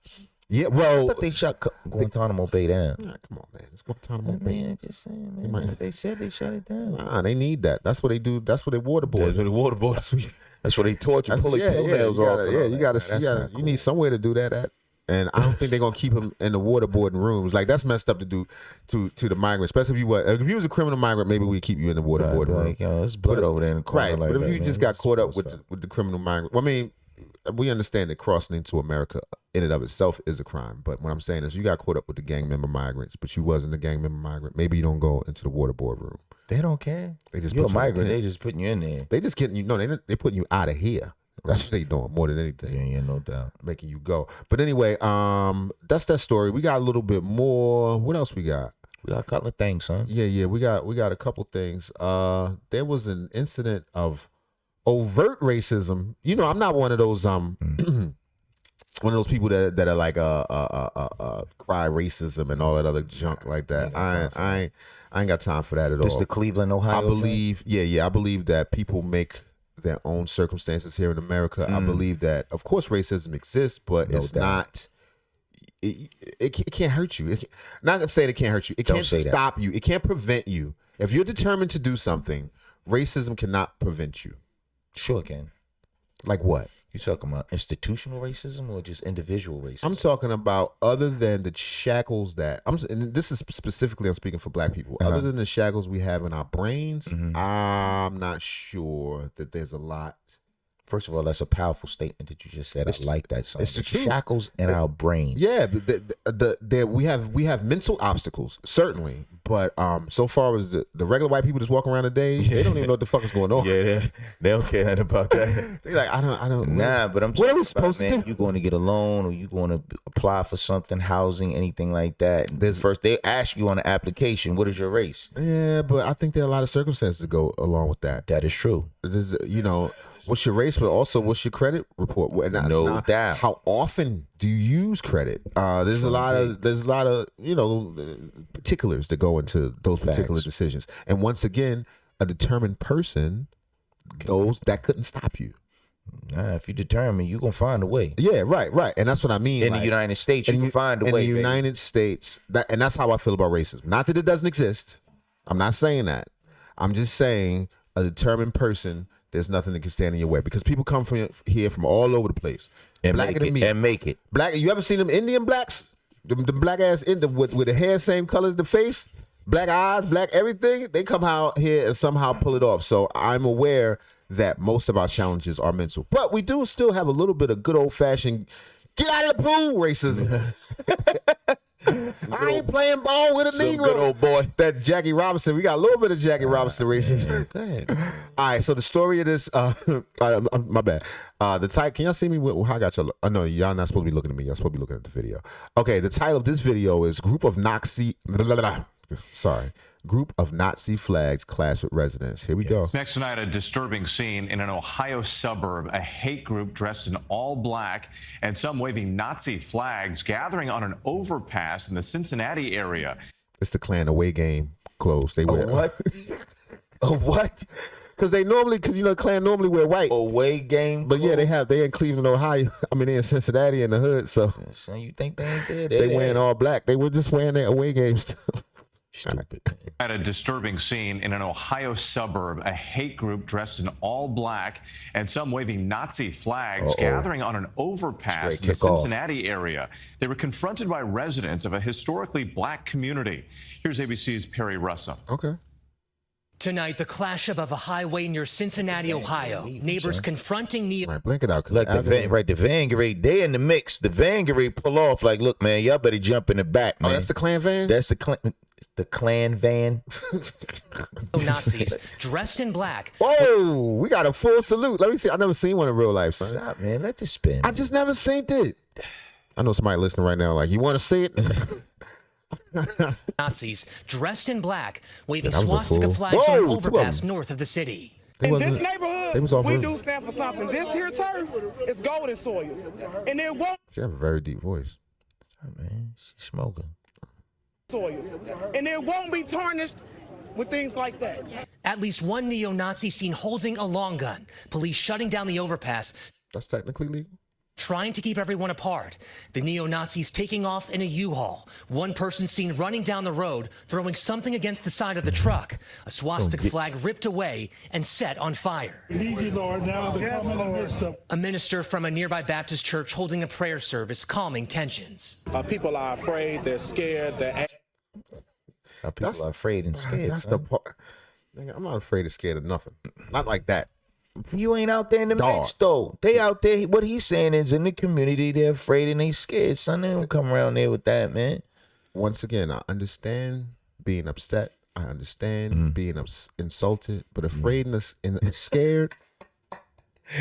Yeah. Well, But they shut Guantanamo Bay down. come on, man. It's Guantanamo Bay. Man, just saying, man. They said they shut it down. Nah, they need that. That's what they do. That's what they waterboard. That's what the waterboard. That's what they torture, pull their toenails off. You need somewhere to do that at. And I don't think they're gonna keep him in the waterboarding rooms. Like, that's messed up to do to the migrant, especially if you was a criminal migrant, maybe we'd keep you in the waterboarding room. Like, there's blood over there in the corner. Right, like but if that, you man, just got it's caught up supposed with the criminal migrant, well, I mean, we understand that crossing into America in and of itself is a crime. But what I'm saying is, you got caught up with the gang member migrants, but you wasn't a gang member migrant. Maybe you don't go into the waterboard room. They don't care. They just You're a put you in migrant. tent. They just putting you in there. They just getting you. No, they putting you out of here. That's what they doing more than anything. Yeah, no doubt. Making you go. But anyway, that's that story. We got a little bit more. What else we got? We got a couple of things, son. Yeah. We got a couple things. There was an incident of overt racism. You know, I'm not one of those one of those people that are like cry racism and all that other junk like that. I ain't got time for that at all. This the Cleveland, Ohio. I believe, I believe that people make their own circumstances here in America. I believe that, of course, racism exists, but No it's doubt. not. It can't hurt you. Not saying it can't hurt you. It Don't can't say that. stop you. It can't prevent you. If you're determined to do something, racism cannot prevent you. Sure can. Like what? You talking about institutional racism or just individual racism? I'm talking about other than the shackles that and this is specifically, I'm speaking for black people. Other than the shackles we have in our brains, I'm not sure that there's a lot. First of all, that's a powerful statement that you just said. I like that, son. It's the truth. Shackles in our brain. Yeah, we have mental obstacles, certainly, but so far as the regular white people just walking around today, they don't even know what the fuck is going on. Yeah, they don't care nothing about that. They're like, I don't. Nah, but I'm What are we talking supposed about, to man, do? you going to get a loan or you going to apply for something, housing, anything like that. First, they ask you on the application, what is your race? Yeah, but I think there are a lot of circumstances that go along with that. That is true. There's, what's your race, but also what's your credit report? No doubt. How often do you use credit? There's a lot of particulars that go into those particular decisions. And once again, a determined person, that couldn't stop you. Nah, if you're determined, you're gonna find a way. Yeah, right. And that's what I mean. In the United States, you can find a way. In the baby. United States, and that's how I feel about racism. Not that it doesn't exist. I'm not saying that. I'm just saying a determined person, there's nothing that can stand in your way, because people come from here from all over the place. And Blacker make than it. me. And make it. Black. You ever seen them Indian blacks? The black ass Indian with the hair same color as the face, black eyes, black everything. They come out here and somehow pull it off. So I'm aware that most of our challenges are mental, but we do still have a little bit of good old fashioned get out of the pool racism. I ain't playing ball with a Some Negro. good old boy. That Jackie Robinson. We got a little bit of Jackie Robinson racism. Go ahead. All right, so the story of this, my bad. The title, can y'all see me? How I got y'all? Oh, no, y'all not supposed to be looking at me. Y'all supposed to be looking at the video. Okay, the title of this video is Group of Nazi flags clash with residents. Here we go. Next tonight, a disturbing scene in an Ohio suburb. A hate group dressed in all black and some waving Nazi flags gathering on an overpass in the Cincinnati area. It's the Klan away game clothes. They wear What? What? Because Klan normally wear white. Away game. But yeah, they in Cleveland, Ohio. I mean, they in Cincinnati in the hood. So Son, you think they ain't there? they wearing all black. They were just wearing their away game stuff. Stupid. At a disturbing scene in an Ohio suburb, a hate group dressed in all black and some waving Nazi flags gathering on an overpass in the Cincinnati area. They were confronted by residents of a historically black community. Here's ABC's Perry Russell. Okay. Tonight, the clash above a highway near Cincinnati, Ohio. Neighbors confronting neo. Right, blink it out. Like the Vanguard, they in the mix. The Vanguard pull off like, look, man, y'all better jump in the back, man. Oh, that's the Klan van? That's the Klan van. Nazis dressed in black. Whoa, we got a full salute. Let me see. I never seen one in real life, son. Stop, man. Let this spin. I just never seen it. I know somebody listening right now like, you want to see it? Nazis dressed in black, waving That was a swastika fool. flags Whoa, on an two of overpass them. north of the city. In this neighborhood, we do do stand for something. This here turf is golden soil, and it won't She have a very deep voice. Stop, man. She's smoking. soil, and it won't be tarnished with things like that. At least one neo-Nazi seen holding a long gun. Police shutting down the overpass. That's technically legal. trying to keep everyone apart. The neo-Nazis taking off in a U-Haul. One person seen running down the road, throwing something against the side of the truck. A swastika flag ripped away and set on fire. A minister from a nearby Baptist church holding a prayer service, calming tensions. People are afraid, they're scared, People are afraid and scared. That's the part. I'm not afraid or scared of nothing. Not like that. You ain't out there in the mix, though. They out there. What he's saying is in the community, they're afraid and they scared. Son, they don't come around there with that, man. Once again, I understand being upset. I understand being insulted, but afraid and scared.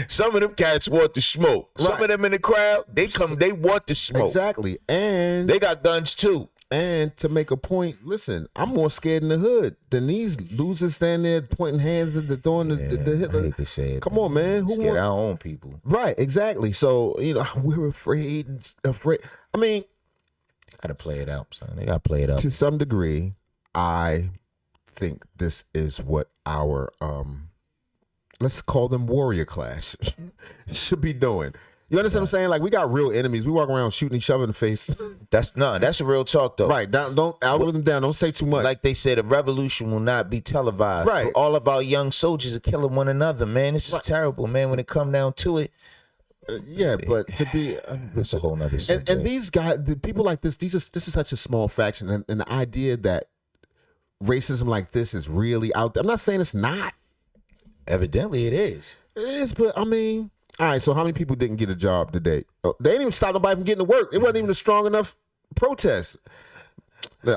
Some of them cats want to smoke. Right. Some of them in the crowd, they want to smoke. Exactly. And they got guns too. And to make a point, listen, I'm more scared in the hood than these losers standing there pointing hands at the door. The Hitler. I hate to say it. Come on, man. Who scared our own people? Right, exactly. So, we're afraid. I mean, gotta play it out, son. They gotta play it out. To some degree, I think this is what our let's call them warrior class should be doing. You understand what I'm saying? Like, we got real enemies. We walk around shooting each other in the face. That's a real talk, though. Right. Don't algorithm down. Don't say too much. Like they said, a revolution will not be televised. Right. But all of our young soldiers are killing one another, man. This is terrible, man. When it come down to it. But to be it's a whole nother subject. And these guys, the people like this, this is such a small faction, and the idea that racism like this is really out there. I'm not saying it's not. Evidently, it is. It is, but I mean. All right, so how many people didn't get a job today? They didn't even stop nobody from getting to work. It wasn't even a strong enough protest.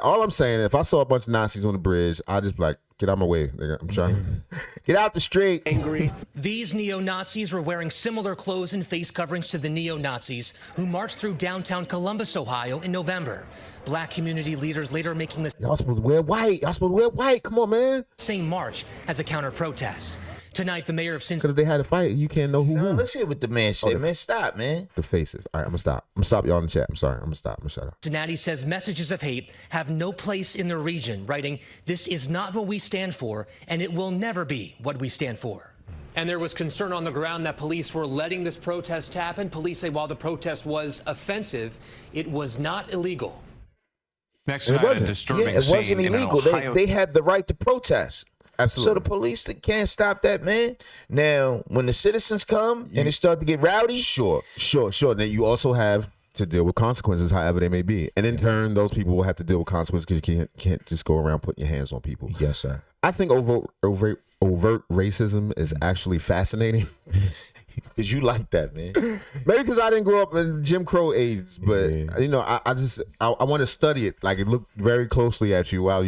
All I'm saying, if I saw a bunch of Nazis on the bridge, I'd just be like, get out of my way, nigga. I'm trying. Get out the street. Angry. These neo-Nazis were wearing similar clothes and face coverings to the neo-Nazis who marched through downtown Columbus, Ohio in November. Black community leaders later making the Y'all supposed to wear white. Y'all supposed to wear white. Come on, man. Same march as a counter-protest. Tonight, the mayor of Cincinnati. Because if they had a fight, you can't know who. Let's hear what the man said. Man, stop, man. The faces. All right, I'm gonna stop. I'm gonna stop y'all in the chat. I'm sorry. I'm gonna stop. I'm gonna shut up. Cincinnati says messages of hate have no place in the region, writing, "This is not what we stand for, and it will never be what we stand for." And there was concern on the ground that police were letting this protest happen. Police say while the protest was offensive, it was not illegal. Next tonight, a disturbing it wasn't scene illegal. in Ohio. They had the right to protest. Absolutely. So the police can't stop that, man. Now, when the citizens come and it start to get rowdy, sure. Then you also have to deal with consequences, however they may be, and in turn, those people will have to deal with consequences because you can't just go around putting your hands on people. Yes, sir. I think overt racism is actually fascinating. Because you like that, man. Maybe because I didn't grow up in Jim Crow age, but I want to study it. Like, it looked very closely at you while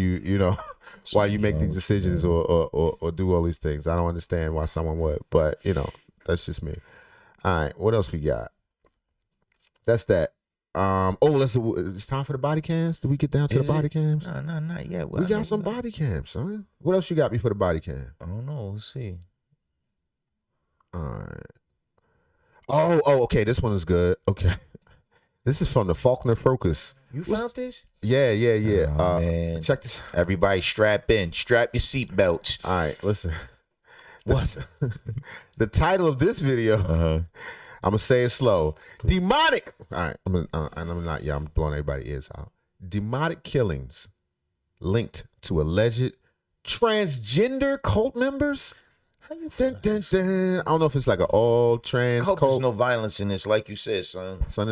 while you make these decisions or do all these things. I don't understand why someone would, but that's just me. All right, what else we got? That's that. It's time for the body cams. Did we get down to the body cams? No, not yet. We got some body cams, son. What else you got before the body cam? I don't know. Let's see. All right. Oh, okay. This one is good. Okay. This is from the Faulkner Focus. You found this? Yeah. Oh, man. Check this. Everybody strap in. Strap your seatbelts. All right, listen. What? The title of this video, I'm going to say it slow. Demonic. All right. I'm blowing everybody's ears out. Demonic killings linked to alleged transgender cult members. How you dun, dun, dun. I don't know if it's like an all trans I hope cult. there's no violence in this, like you said, son. Son,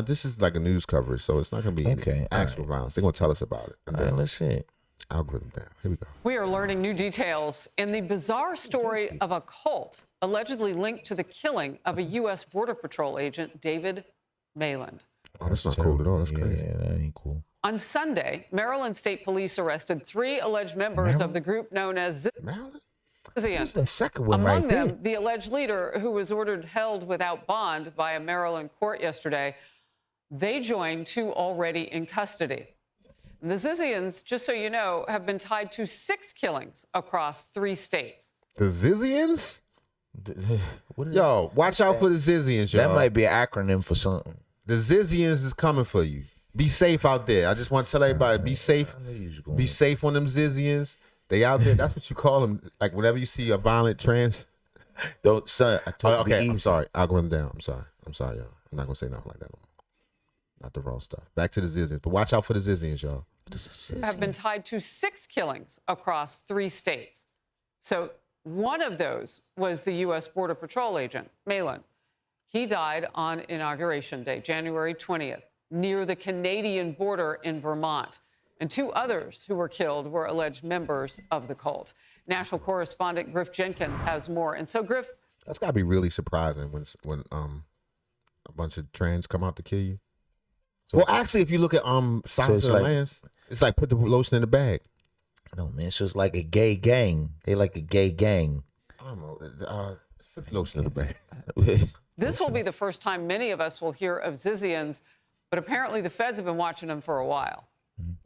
this is like a news coverage, so it's not going to be any actual violence. They're going to tell us about it. And then let's see it. Algorithm down. Here we go. We are learning new details in the bizarre story of a cult allegedly linked to the killing of a U.S. Border Patrol agent, David Mayland. Oh, that's not cool at all. That's crazy. Yeah, that ain't cool. On Sunday, Maryland State Police arrested 3 alleged members of the group known as Maryland? Zizians. The second one Among right them, there. the alleged leader who was ordered held without bond by a Maryland court yesterday. They joined 2 already in custody. The Zizians, just so you know, have been tied to 6 killings across 3 states. The Zizians? Yo, watch out for the Zizians, y'all. That might be an acronym for something. The Zizians is coming for you. Be safe out there. I just want to tell everybody, be safe. Be safe on them Zizians. They out there. That's what you call them. Like, whenever you see a violent trans. Don't, son, I told you. Okay, I'm sorry. I'll go them down. I'm sorry. I'm sorry, y'all. I'm not gonna say nothing like that no more. Not the raw stuff. Back to the Zizians, but watch out for the Zizians, y'all. Have been tied to 6 killings across 3 states. So one of those was the U.S. Border Patrol agent, Malin. He died on Inauguration Day, January 20th, near the Canadian border in Vermont. And 2 others who were killed were alleged members of the cult. National correspondent Griff Jenkins has more. And so, Griff, that's got to be really surprising when a bunch of trans come out to kill you. So well, actually, if you look at Silence of the Lambs, it's like put the lotion in the bag. No, man, so it's like a gay gang. They like a gay gang. I don't know. Put the lotion in the bag. This will be the first time many of us will hear of Zizians, but apparently the feds have been watching them for a while.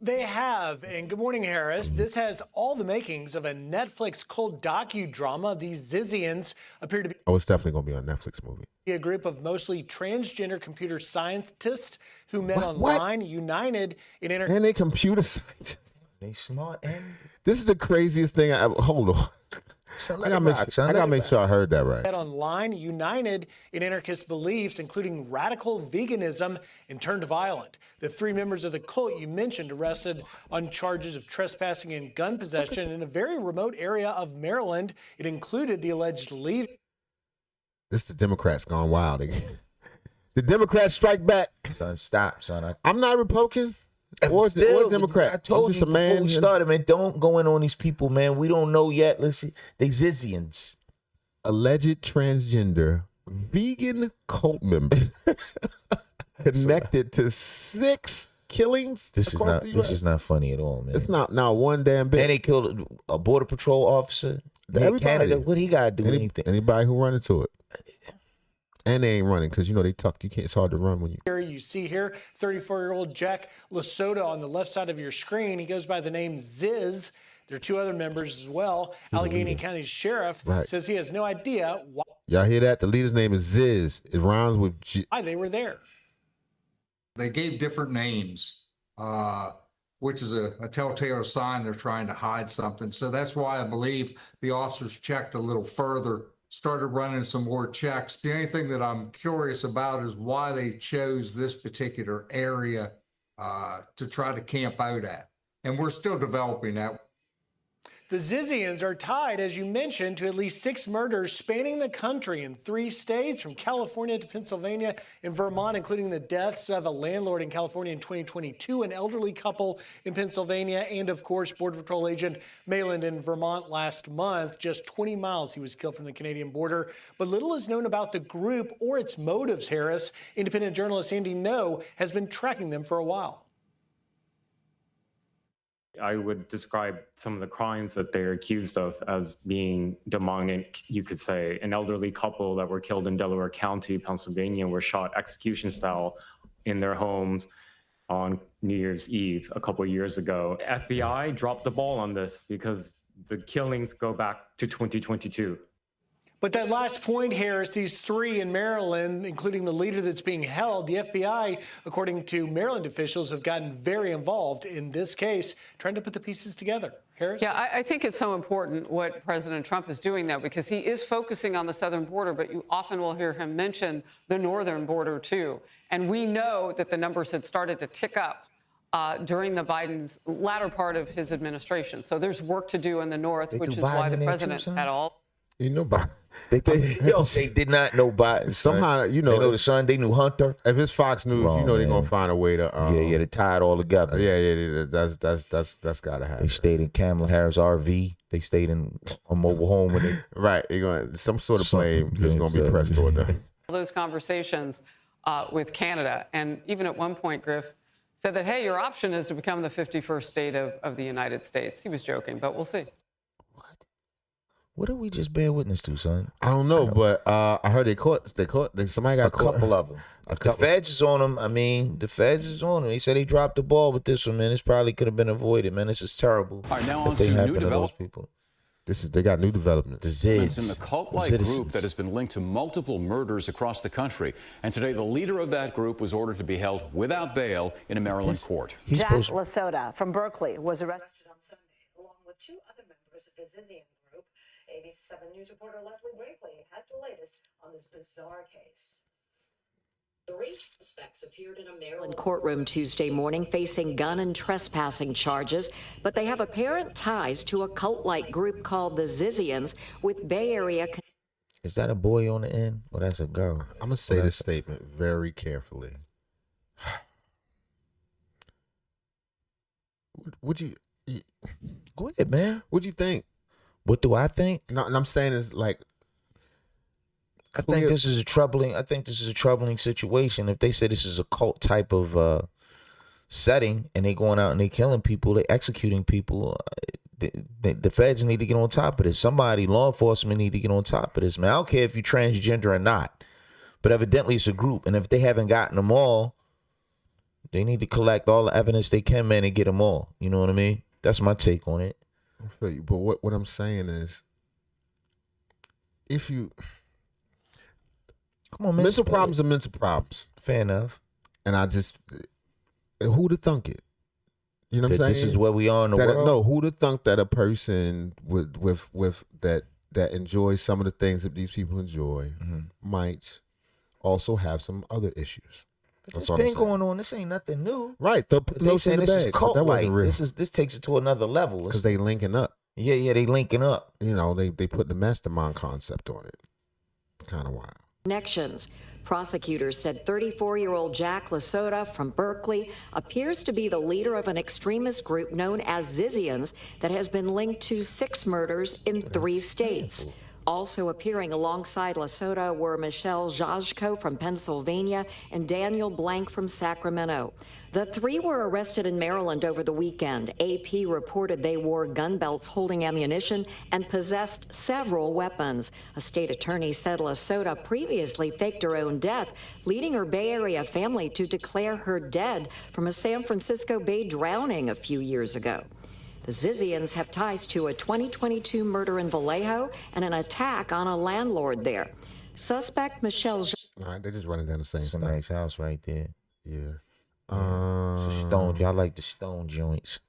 They have, and good morning, Harris. This has all the makings of a Netflix cult docudrama. These Zizians appear to be it's definitely going to be a Netflix movie. A group of mostly transgender computer scientists who met online, united in And they computer scientists. They smart and... This is the craziest thing. Hold on. I gotta make sure I heard that right. Online, united in anarchist beliefs, including radical veganism, and turned violent. The 3 members of the cult you mentioned arrested on charges of trespassing and gun possession in a very remote area of Maryland. It included the alleged leader. This is the Democrats gone wild again. The Democrats strike back. Son, stop, son. I'm not Republican. Or Democrat. I told you before we started, man, don't go in on these people, man. We don't know yet. Listen, they Zizians. Alleged transgender vegan cult member connected to 6 killings. This is not funny at all, man. It's not one damn bit. And they killed a border patrol officer. Canada, what he got to do anything? Anybody who run into it. And they ain't running because, they tucked. It's hard to run when you... Here you see here, 34-year-old Jack Lasota on the left side of your screen. He goes by the name Ziz. There are 2 other members as well. Allegheny County Sheriff says he has no idea why... Y'all hear that? The leader's name is Ziz. It rhymes with why they were there. They gave different names, which is a telltale sign they're trying to hide something. So that's why I believe the officers checked a little further, started running some more checks. The only thing that I'm curious about is why they chose this particular area to try to camp out at. And we're still developing that. The Zizians are tied, as you mentioned, to at least 6 murders spanning the country in 3 states, from California to Pennsylvania and Vermont, including the deaths of a landlord in California in 2022, an elderly couple in Pennsylvania, and, of course, Border Patrol agent Malin in Vermont last month. Just 20 miles he was killed from the Canadian border. But little is known about the group or its motives, Harris. Independent journalist Andy No has been tracking them for a while. I would describe some of the crimes that they're accused of as being demonic. You could say an elderly couple that were killed in Delaware County, Pennsylvania, were shot execution style in their homes on New Year's Eve a couple of years ago. FBI dropped the ball on this because the killings go back to 2022. But that last point, Harris, these 3 in Maryland, including the leader that's being held, the FBI, according to Maryland officials, have gotten very involved in this case, trying to put the pieces together. Harris? Yeah, I think it's so important what President Trump is doing now, because he is focusing on the southern border, but you often will hear him mention the northern border, too. And we know that the numbers had started to tick up during the Biden's latter part of his administration. So there's work to do in the north, which is why the president had all... You know Biden. They did not know Biden. Somehow, they know the son. They knew Hunter. If it's Fox News, they're gonna find a way to. They tie it all together. Yeah. That's gotta happen. They stayed in Kamala Harris RV. They stayed in a mobile home when they. Right. They're going some sort of blame is gonna be pressed toward them. Those conversations with Canada, and even at one point, Griff said that, hey, your option is to become the 51st state of the United States. He was joking, but we'll see. What did we just bear witness to, son? I don't know, but I heard somebody got caught. A couple of them. The feds is on them. I mean, the feds is on them. They said they dropped the ball with this one, man. This probably could have been avoided, man. This is terrible. All right, now on to new developments. They got new developments. The Zids. In the cult-like group that has been linked to multiple murders across the country. And today, the leader of that group was ordered to be held without bail in a Maryland court. Jack Lasota from Berkeley was arrested on Sunday, along with 2 other members of the Zizian group. ABC 7 News reporter Leslie Brinkley has the latest on this bizarre case. 3 suspects appeared in a Maryland courtroom Tuesday morning facing gun and trespassing charges, but they have apparent ties to a cult-like group called the Zizians with Bay Area. Is that a boy on the end? Or that's a girl? I'm going to say this statement very carefully. Would you go ahead, man? What'd you think? What do I think? No, and I'm saying is like, I think this is a troubling situation. If they say this is a cult type of setting and they going out and they killing people, they executing people, the feds need to get on top of this. Somebody, law enforcement, need to get on top of this, man. I don't care if you're transgender or not, but evidently it's a group, and if they haven't gotten them all, they need to collect all the evidence they can, man, and get them all. You know what I mean? That's my take on it. I feel you, but what I'm saying is, if you come on, man, mental problems are mental problems. Fair enough. And I just, who'd have thunk it? You know what I'm saying? This is where we are in the world. No, who'd have thunk that a person with that enjoys some of the things that these people enjoy might also have some other issues. It's been going on. This ain't nothing new, right? They saying this is cult-like. This takes it to another level because they linking up. Yeah, they linking up. You know, they put the mastermind concept on it. Kind of wild. Connections. Prosecutors said 34-year-old Jack Lasota from Berkeley appears to be the leader of an extremist group known as Zizians that has been linked to 6 murders in 3 states. Also appearing alongside Lasota were Michelle Zajko from Pennsylvania and Daniel Blank from Sacramento. The 3 were arrested in Maryland over the weekend. AP reported they wore gun belts holding ammunition and possessed several weapons. A state attorney said Lasota previously faked her own death, leading her Bay Area family to declare her dead from a San Francisco Bay drowning a few years ago. The Zizians have ties to a 2022 murder in Vallejo and an attack on a landlord there. Suspect Michelle. All right, they're just running down the same stuff. It's a nice house right there. Yeah. Stones. Y'all like the stone joints.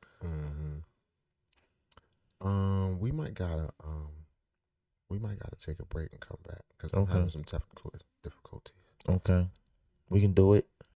We might gotta take a break and come back because I'm having some technical difficulties. Okay, we can do it.